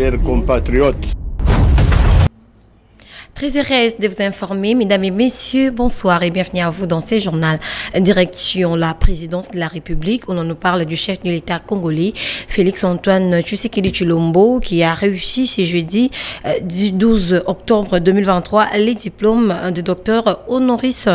chers compatriotes. Très heureuse de vous informer, mesdames et messieurs, bonsoir et bienvenue à vous dans ce journal. Direction la présidence de la République, où on nous parle du chef de l'État congolais, Félix-Antoine Tshisekedi Tshilombo, qui a réussi ce jeudi 12 octobre 2023 les diplômes de docteur honoris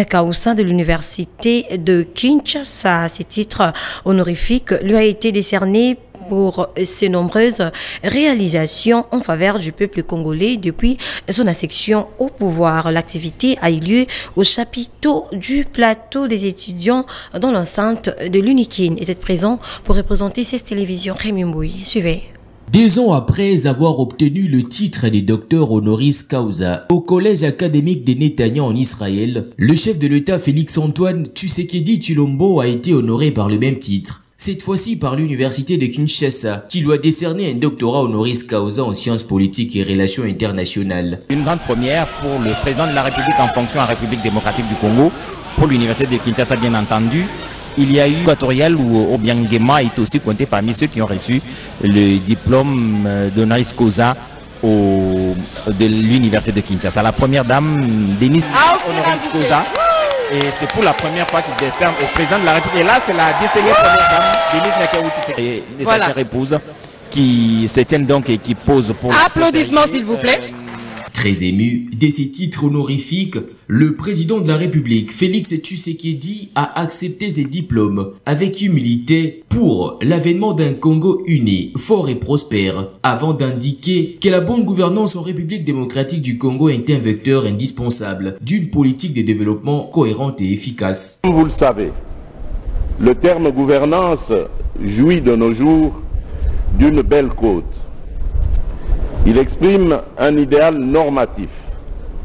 causa de l'université de Kinshasa. Ce titre honorifique lui a été décerné pour ses nombreuses réalisations en faveur du peuple congolais depuis son accession au pouvoir. L'activité a eu lieu au chapiteau du plateau des étudiants dans l'enceinte de l'UNIKIN. Était présent pour représenter cette télévision Rémi Mbouy. Suivez. 2 ans après avoir obtenu le titre de docteur honoris causa au collège académique de Netanya en Israël, le chef de l'État Félix-Antoine Tshisekedi Tshilombo a été honoré par le même titre. Cette fois-ci par l'université de Kinshasa, qui lui a décerné un doctorat honoris causa en sciences politiques et relations internationales. Une grande première pour le président de la République en fonction en République démocratique du Congo, pour l'université de Kinshasa bien entendu. Il y a eu Équatorial où Obiangema est aussi compté parmi ceux qui ont reçu le diplôme d'honoris causa de l'université de Kinshasa. La première dame, Denise honoris causa. Et c'est pour la première fois qu'il décerne au président de la République. Et là, c'est la distinguée première dame, Denise Nakawuti, et sa chère épouse, qui se tiennent donc et qui posent pour... Applaudissements, s'il vous plaît. Très ému de ces titres honorifiques, le président de la République, Félix Tshisekedi, a accepté ses diplômes avec humilité pour l'avènement d'un Congo uni, fort et prospère, avant d'indiquer que la bonne gouvernance en République démocratique du Congo est un vecteur indispensable d'une politique de développement cohérente et efficace. Comme vous le savez, le terme gouvernance jouit de nos jours d'une belle côte. Il exprime un idéal normatif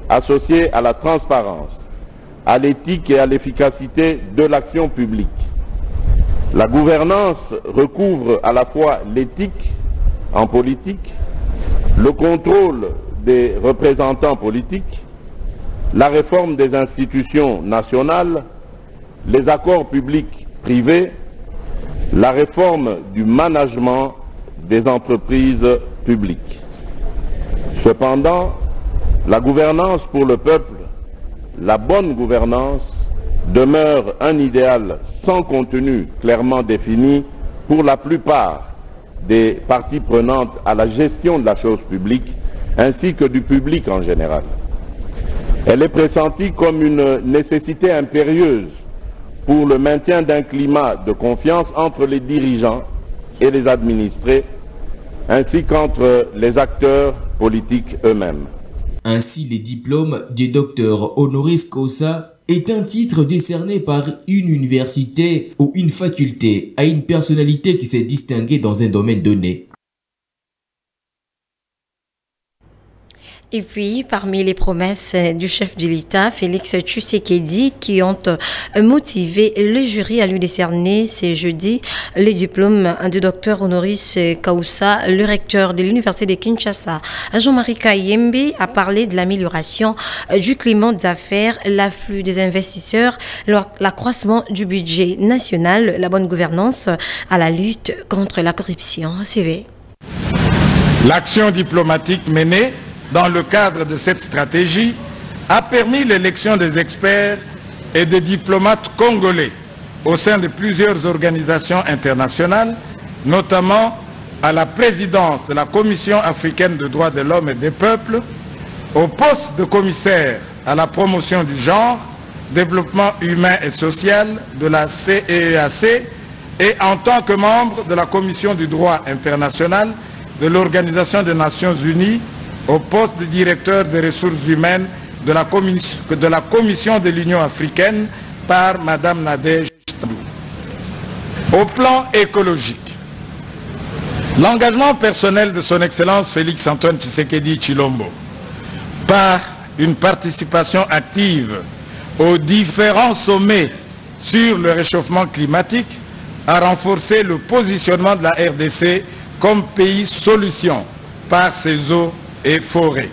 associé à la transparence, à l'éthique et à l'efficacité de l'action publique. La gouvernance recouvre à la fois l'éthique en politique, le contrôle des représentants politiques, la réforme des institutions nationales, les accords publics privés, la réforme du management des entreprises publiques. Cependant, la gouvernance pour le peuple, la bonne gouvernance, demeure un idéal sans contenu clairement défini pour la plupart des parties prenantes à la gestion de la chose publique, ainsi que du public en général. Elle est pressentie comme une nécessité impérieuse pour le maintien d'un climat de confiance entre les dirigeants et les administrés, ainsi qu'entre les acteurs politiques eux-mêmes. Ainsi, les diplômes des docteurs honoris causa est un titre décerné par une université ou une faculté à une personnalité qui s'est distinguée dans un domaine donné. Et puis, parmi les promesses du chef de l'État, Félix Tshisekedi, qui ont motivé le jury à lui décerner ce jeudi les diplômes de docteur honoris causa, le recteur de l'université de Kinshasa, Jean-Marie Kayembe, a parlé de l'amélioration du climat d'affaires, l'afflux des investisseurs, l'accroissement du budget national, la bonne gouvernance à la lutte contre la corruption. Suivez. L'action diplomatique menée dans le cadre de cette stratégie a permis l'élection des experts et des diplomates congolais au sein de plusieurs organisations internationales, notamment à la présidence de la Commission africaine des droits de l'homme et des peuples, au poste de commissaire à la promotion du genre, développement humain et social de la CEEAC et en tant que membre de la Commission du droit international de l'Organisation des Nations Unies au poste de directeur des ressources humaines de la Commission de l'Union africaine par Mme Nadège Tandou. Au plan écologique, l'engagement personnel de son Excellence Félix-Antoine Tshisekedi Tshilombo par une participation active aux différents sommets sur le réchauffement climatique a renforcé le positionnement de la RDC comme pays solution par ses eaux et forêts.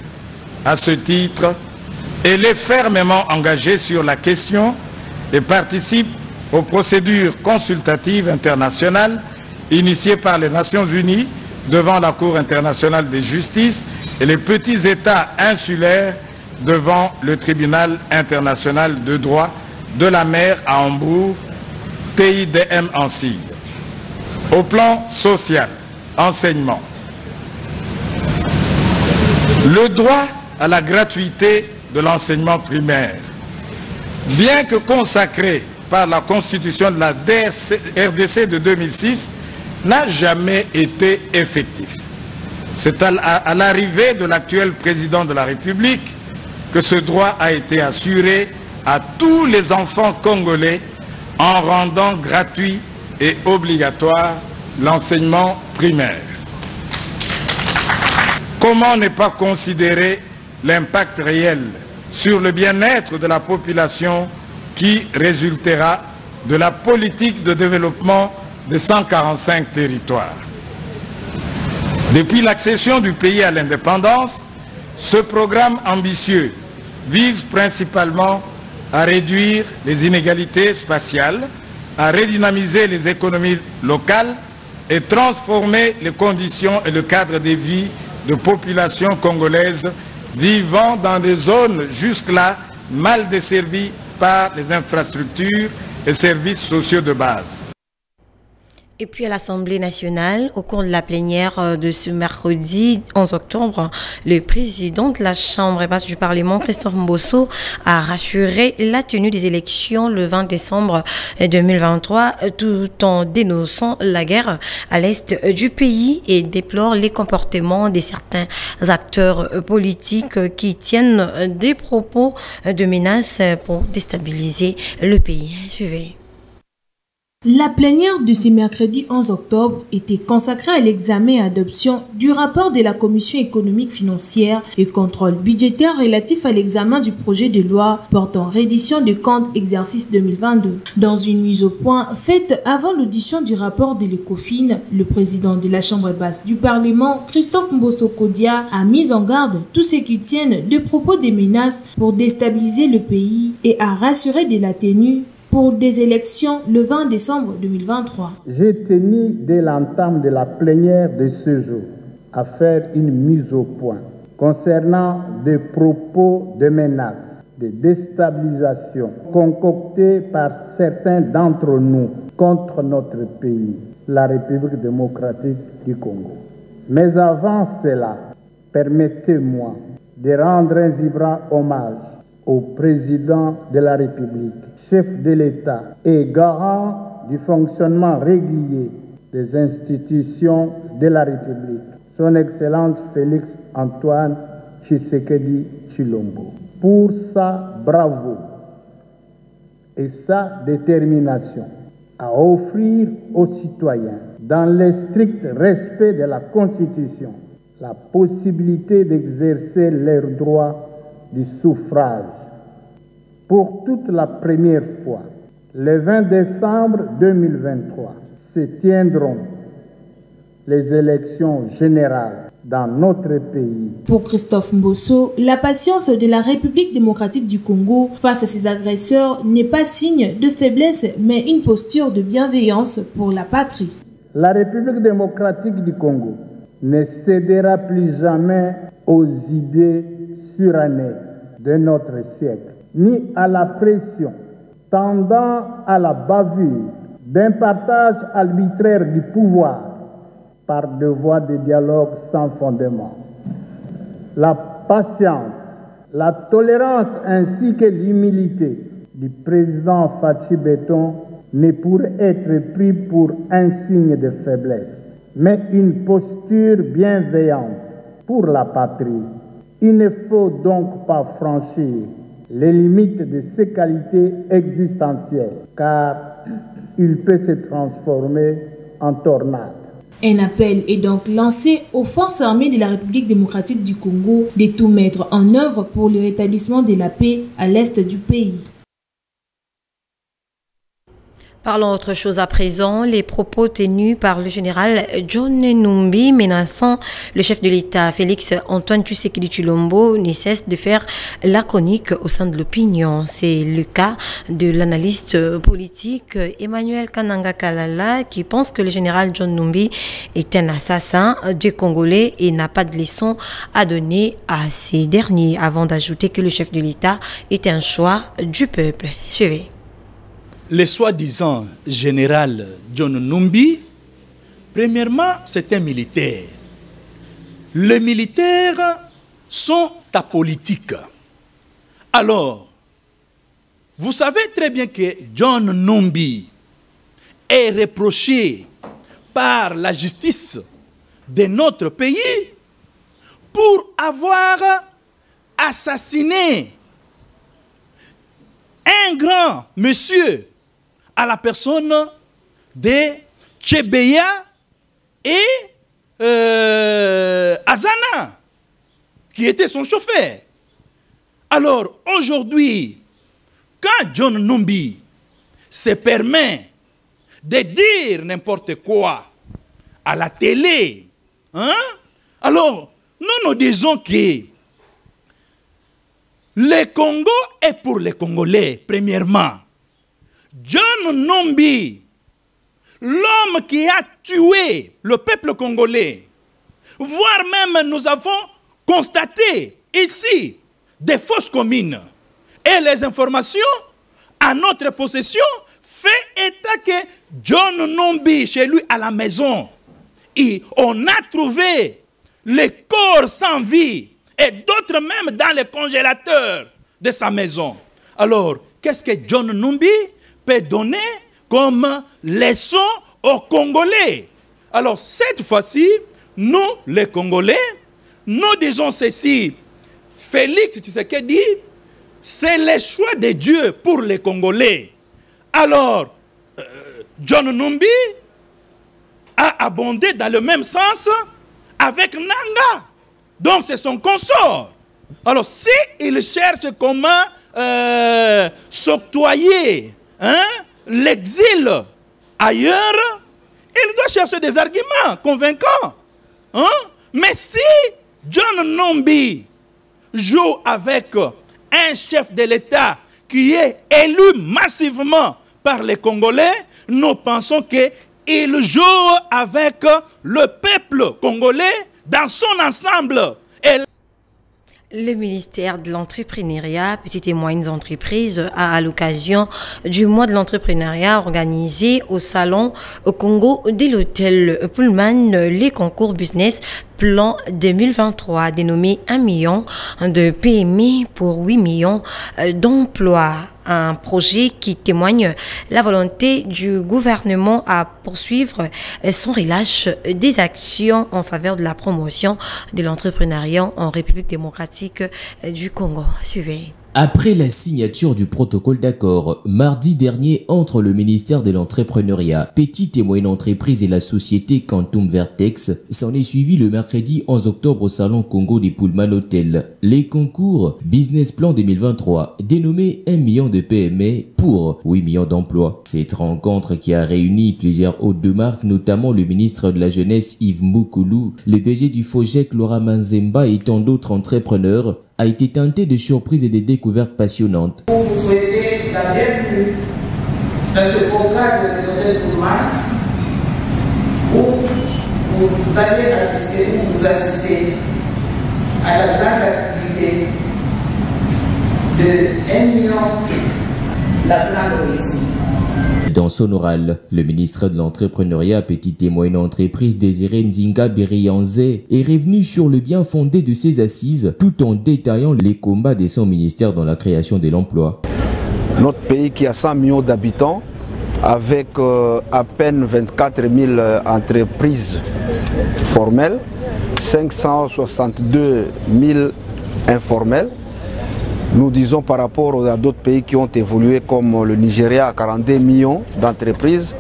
À ce titre, elle est fermement engagée sur la question et participe aux procédures consultatives internationales initiées par les Nations Unies devant la Cour internationale de justice et les petits États insulaires devant le tribunal international de droit de la mer à Hambourg, TIDM en sigle. Au plan social, enseignement. Le droit à la gratuité de l'enseignement primaire, bien que consacré par la Constitution de la RDC de 2006, n'a jamais été effectif. C'est à l'arrivée de l'actuel président de la République que ce droit a été assuré à tous les enfants congolais en rendant gratuit et obligatoire l'enseignement primaire. Comment ne pas considérer l'impact réel sur le bien-être de la population qui résultera de la politique de développement de 145 territoires. Depuis l'accession du pays à l'indépendance, ce programme ambitieux vise principalement à réduire les inégalités spatiales, à redynamiser les économies locales et transformer les conditions et le cadre de vie de populations congolaises vivant dans des zones jusque-là mal desservies par les infrastructures et services sociaux de base. Et puis à l'Assemblée nationale, au cours de la plénière de ce mercredi 11 octobre, le président de la Chambre basse du Parlement, Christophe Mbosso, a rassuré la tenue des élections le 20 décembre 2023, tout en dénonçant la guerre à l'est du pays et déplore les comportements de certains acteurs politiques qui tiennent des propos de menaces pour déstabiliser le pays. Suivez. La plénière de ce mercredi 11 octobre était consacrée à l'examen et adoption du rapport de la Commission économique financière et contrôle budgétaire relatif à l'examen du projet de loi portant reddition des comptes exercice 2022. Dans une mise au point faite avant l'audition du rapport de l'ECOFIN, le président de la Chambre basse du Parlement, Christophe Mbosso Kodia, a mis en garde tous ceux qui tiennent de propos de menaces pour déstabiliser le pays et a rassuré de la tenue pour des élections le 20 décembre 2023. J'ai tenu dès l'entame de la plénière de ce jour à faire une mise au point concernant des propos de menaces, de déstabilisation concoctés par certains d'entre nous contre notre pays, la République démocratique du Congo. Mais avant cela, permettez-moi de rendre un vibrant hommage au président de la République, chef de l'État et garant du fonctionnement régulier des institutions de la République, son Excellence Félix Antoine Tshisekedi Tshilombo, pour sa bravoure et sa détermination à offrir aux citoyens, dans le strict respect de la Constitution, la possibilité d'exercer leur droit du suffrage. Pour toute la première fois, le 20 décembre 2023, se tiendront les élections générales dans notre pays. Pour Christophe Mbosso, la patience de la République démocratique du Congo face à ses agresseurs n'est pas signe de faiblesse, mais une posture de bienveillance pour la patrie. La République démocratique du Congo ne cédera plus jamais aux idées surannées de notre siècle, ni à la pression tendant à la bavure d'un partage arbitraire du pouvoir par des voies de dialogue sans fondement. La patience, la tolérance ainsi que l'humilité du président Fachi Beton ne pourrait être pris pour un signe de faiblesse, mais une posture bienveillante pour la patrie. Il ne faut donc pas franchir les limites de ses qualités existentielles, car il peut se transformer en tornade. Un appel est donc lancé aux forces armées de la République démocratique du Congo de tout mettre en œuvre pour le rétablissement de la paix à l'est du pays. Parlons autre chose à présent. Les propos tenus par le général John Numbi menaçant le chef de l'État Félix Antoine Tshisekedi Tshilombo ne cessent de faire la chronique au sein de l'opinion. C'est le cas de l'analyste politique Emmanuel Kananga Kalala qui pense que le général John Numbi est un assassin des Congolais et n'a pas de leçon à donner à ces derniers, avant d'ajouter que le chef de l'État est un choix du peuple. Suivez. Le soi-disant général John Numbi, premièrement, c'est un militaire. Les militaires sont apolitiques. Alors, vous savez très bien que John Numbi est reproché par la justice de notre pays pour avoir assassiné un grand monsieur à la personne de Tchebeya et Azana, qui était son chauffeur. Alors, aujourd'hui, quand John Numbi se permet de dire n'importe quoi à la télé, hein, alors, nous disons que le Congo est pour les Congolais, premièrement. John Numbi, l'homme qui a tué le peuple congolais, voire même nous avons constaté ici des fausses communes. Et les informations à notre possession fait état que John Numbi, chez lui à la maison, on a trouvé les corps sans vie et d'autres même dans les congélateurs de sa maison. Alors, qu'est-ce que John Numbi peut donner comme leçon aux Congolais? Alors, cette fois-ci, nous, les Congolais, nous disons ceci. Félix Tshisekedi, c'est le choix de Dieu pour les Congolais. Alors, John Numbi a abondé dans le même sens avec Nanga. Donc, c'est son consort. Alors, si il cherche comment s'octroyer l'exil ailleurs, il doit chercher des arguments convaincants. Hein? Mais si John Numbi joue avec un chef de l'État qui est élu massivement par les Congolais, nous pensons qu'il joue avec le peuple congolais dans son ensemble. Et le ministère de l'Entrepreneuriat, petites et moyennes entreprises, a à l'occasion du mois de l'entrepreneuriat organisé au salon au Congo de l'hôtel Pullman les concours business plan 2023 dénommé 1 million de PME pour 8 millions d'emplois. Un projet qui témoigne la volonté du gouvernement à poursuivre sans relâche des actions en faveur de la promotion de l'entrepreneuriat en République démocratique du Congo. Suivez. Après la signature du protocole d'accord mardi dernier entre le ministère de l'Entrepreneuriat, Petites et Moyennes Entreprises et la société Quantum Vertex, s'en est suivi le mercredi 11 octobre au Salon Congo des Pullman Hotel. Les concours Business Plan 2023, dénommé 1 million de PME pour 8 millions d'emplois. Cette rencontre qui a réuni plusieurs hôtes de marque, notamment le ministre de la Jeunesse Yves Moukoulou, le DG du FOGEC Laura Manzemba et tant d'autres entrepreneurs, a été teinté de surprises et de découvertes passionnantes. Pour vous souhaiter la bienvenue dans ce programme de l'hôtel Pullman où vous allez assister à la grande activité de 1 million, la grande réussite. Dans son oral, le ministre de l'Entrepreneuriat, Petites et Moyennes Entreprises, Désiré Nzinga Berianze, est revenu sur le bien fondé de ses assises, tout en détaillant les combats de son ministère dans la création de l'emploi. Notre pays qui a 100 millions d'habitants, avec à peine 24 000 entreprises formelles, 562 000 informelles. Nous disons par rapport à d'autres pays qui ont évolué comme le Nigeria à 42 millions d'entreprises,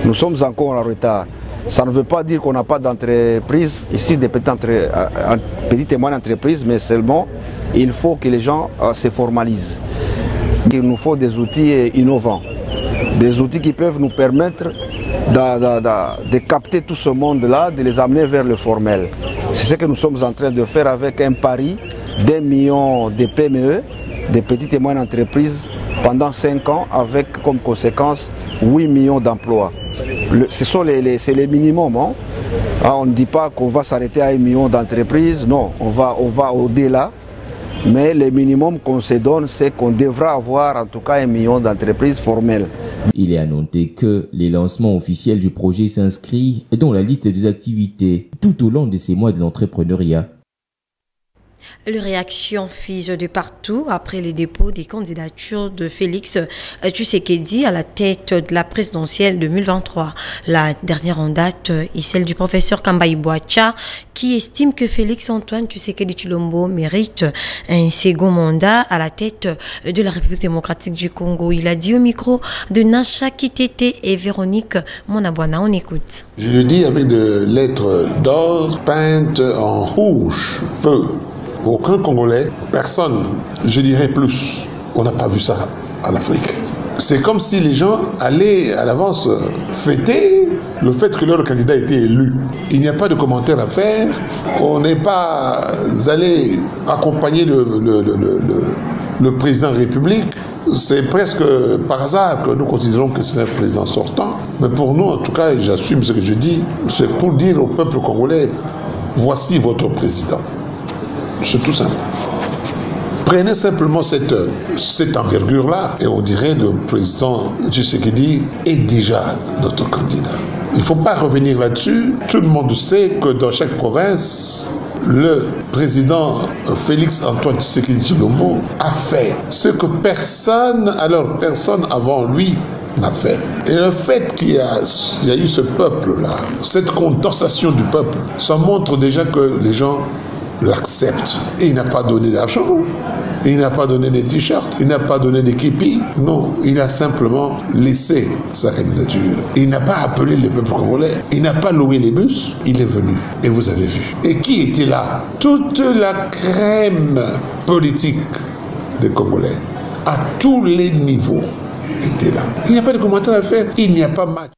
nous sommes encore en retard. Ça ne veut pas dire qu'on n'a pas d'entreprises ici, des petites et moyennes entreprises, mais seulement il faut que les gens se formalisent. Il nous faut des outils innovants. des outils qui peuvent nous permettre de capter tout ce monde-là, de les amener vers le formel. C'est ce que nous sommes en train de faire avec un pari d'1 million de PME, des petites et moyennes entreprises, pendant 5 ans, avec comme conséquence 8 millions d'emplois. C'est les minimums. Hein. On ne dit pas qu'on va s'arrêter à 1 million d'entreprises, non, on va au-delà. Mais le minimum qu'on se donne, c'est qu'on devra avoir en tout cas 1 million d'entreprises formelles. Il est à noter que les lancements officiels du projet s'inscrivent dans la liste des activités tout au long de ces mois de l'entrepreneuriat. Les réactions fusent de partout après les dépôts des candidatures de Félix Tshisekedi à la tête de la présidentielle 2023. La dernière en date est celle du professeur Kambayi Boacha qui estime que Félix Antoine Tshisekedi Tshilombo mérite un second mandat à la tête de la République démocratique du Congo. Il a dit au micro de Nacha Kitete et Véronique Monabwana. On écoute. Je le dis avec des lettres d'or peintes en rouge, feu. Aucun Congolais, personne, je dirais plus, on n'a pas vu ça en Afrique. C'est comme si les gens allaient à l'avance fêter le fait que leur candidat était élu. Il n'y a pas de commentaire à faire, on n'est pas allé accompagner le président de la République. C'est presque par hasard que nous considérons que c'est un président sortant. Mais pour nous, en tout cas, et j'assume ce que je dis, c'est pour dire au peuple congolais, voici votre président. C'est tout simple. Prenez simplement cette envergure-là et on dirait le président Tshisekedi est déjà notre candidat. Il ne faut pas revenir là-dessus. Tout le monde sait que dans chaque province, le président Félix Antoine Tshisekedi Tshilombo a fait ce que personne avant lui n'a fait. Et le fait qu'il y a eu ce peuple-là, cette condensation du peuple, ça montre déjà que les gens l'accepte. Et il n'a pas donné d'argent, il n'a pas donné des t-shirts, il n'a pas donné des képis. Non, il a simplement laissé sa candidature. Il n'a pas appelé le peuple congolais, il n'a pas loué les bus, il est venu. Et vous avez vu. Et qui était là? Toute la crème politique des Congolais, à tous les niveaux, était là. Il n'y a pas de commentaire à faire, il n'y a pas match.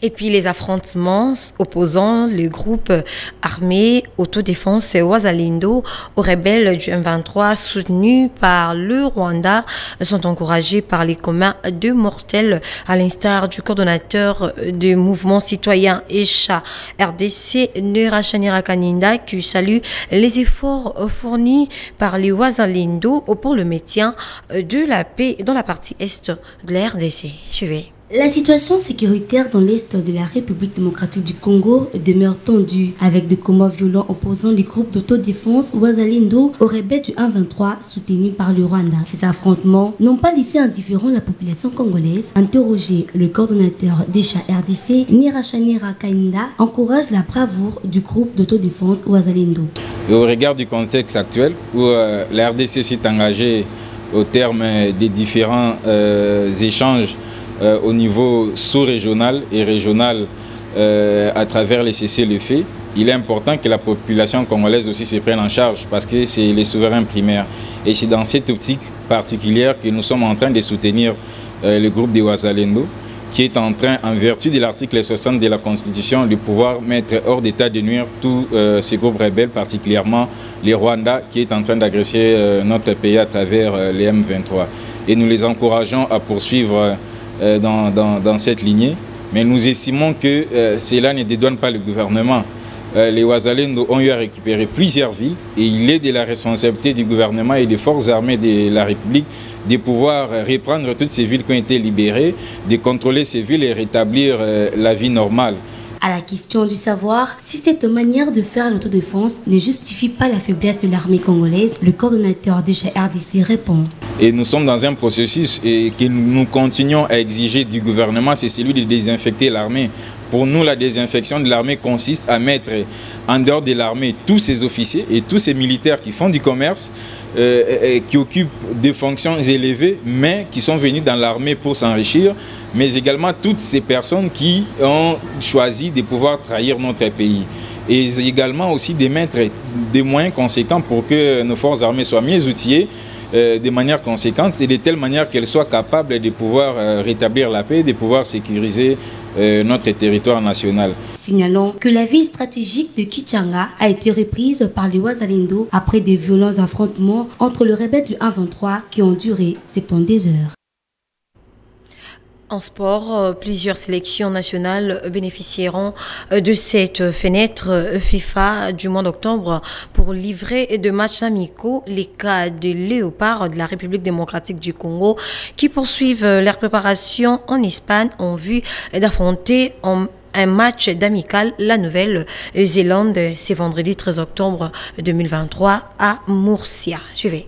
Et puis les affrontements opposant le groupe armé autodéfense Wazalendo aux rebelles du M23 soutenus par le Rwanda sont encouragés par les communs de mortels, à l'instar du coordonnateur du mouvement citoyen ECHA RDC Nerachanira Kaninda qui salue les efforts fournis par les Wazalendo pour le maintien de la paix dans la partie est de la RDC. Suivez. La situation sécuritaire dans l'est de la République démocratique du Congo demeure tendue, avec des combats violents opposant les groupes d'autodéfense Wazalendo aux rebelles du 1-23 soutenus par le Rwanda. Ces affrontements n'ont pas laissé indifférent la population congolaise. Interrogé, le coordonnateur d'ECHA RDC, Nerachanira Kaninda, encourage la bravoure du groupe d'autodéfense Wazalendo. Au regard du contexte actuel où la RDC s'est engagée au terme des différents échanges au niveau sous-régional et régional à travers les cessez-le-feu, il est important que la population congolaise aussi se prenne en charge parce que c'est les souverains primaires. Et c'est dans cette optique particulière que nous sommes en train de soutenir le groupe des Wazalendo qui est en train, en vertu de l'article 60 de la Constitution, de pouvoir mettre hors d'état de nuire tous ces groupes rebelles, particulièrement les Rwandais qui est en train d'agresser notre pays à travers les M23. Et nous les encourageons à poursuivre dans cette lignée, mais nous estimons que cela ne dédouane pas le gouvernement. Les Wazalendo ont eu à récupérer plusieurs villes et il est de la responsabilité du gouvernement et des forces armées de la République de pouvoir reprendre toutes ces villes qui ont été libérées, de contrôler ces villes et rétablir la vie normale. À la question du savoir si cette manière de faire l'autodéfense ne justifie pas la faiblesse de l'armée congolaise, le coordonnateur de chez RDC répond. Et nous sommes dans un processus et que nous continuons à exiger du gouvernement, c'est celui de désinfecter l'armée. Pour nous, la désinfection de l'armée consiste à mettre en dehors de l'armée tous ces officiers et tous ces militaires qui font du commerce, qui occupent des fonctions élevées, mais qui sont venus dans l'armée pour s'enrichir, mais également toutes ces personnes qui ont choisi de pouvoir trahir notre pays. Et également aussi de mettre des moyens conséquents pour que nos forces armées soient mieux outillées de manière conséquente et de telle manière qu'elle soit capable de pouvoir rétablir la paix, de pouvoir sécuriser notre territoire national. Signalons que la ville stratégique de Kichanga a été reprise par les Wazalendo après des violents affrontements entre les rebelles du 1-23 qui ont duré 72 heures. En sport, plusieurs sélections nationales bénéficieront de cette fenêtre FIFA du mois d'octobre pour livrer de matchs amicaux. Les cas de Léopards de la République démocratique du Congo qui poursuivent leur préparation en Espagne ont vu d'affronter un match d'amical la Nouvelle-Zélande. C'est vendredi 13 octobre 2023 à Murcia. Suivez.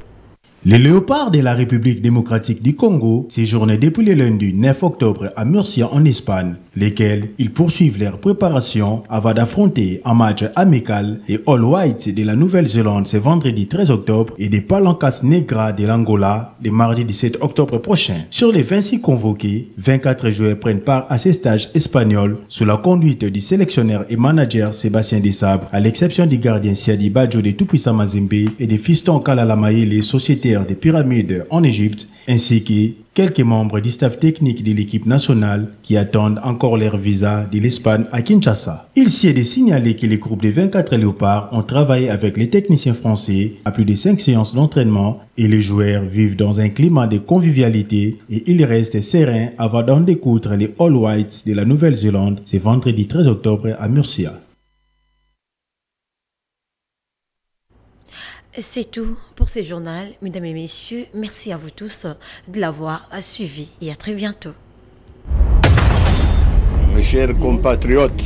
Les Léopards de la République démocratique du Congo séjournaient depuis le lundi 9 octobre à Murcia en Espagne, lesquels ils poursuivent leur préparation avant d'affronter un match amical les All Whites de la Nouvelle-Zélande ce vendredi 13 octobre et des Palancas Negras de l'Angola le mardi 17 octobre prochain. Sur les 26 convoqués, 24 joueurs prennent part à ces stages espagnols sous la conduite du sélectionneur et manager Sébastien Desabre, à l'exception du gardien Siadi Badjo de Tout-Puissant Mazembe et des fistons Kalalamaye, les sociétaires des pyramides en Égypte, ainsi que quelques membres du staff technique de l'équipe nationale qui attendent encore leur visa de l'Espagne à Kinshasa. Il s'y est de signaler que les groupes de 24 léopards ont travaillé avec les techniciens français à plus de 5 séances d'entraînement et les joueurs vivent dans un climat de convivialité et ils restent sereins avant d'en découdre les All Whites de la Nouvelle-Zélande ce vendredi 13 octobre à Murcia. C'est tout pour ce journal. Mesdames et messieurs, merci à vous tous de l'avoir suivi et à très bientôt. Mes chers compatriotes,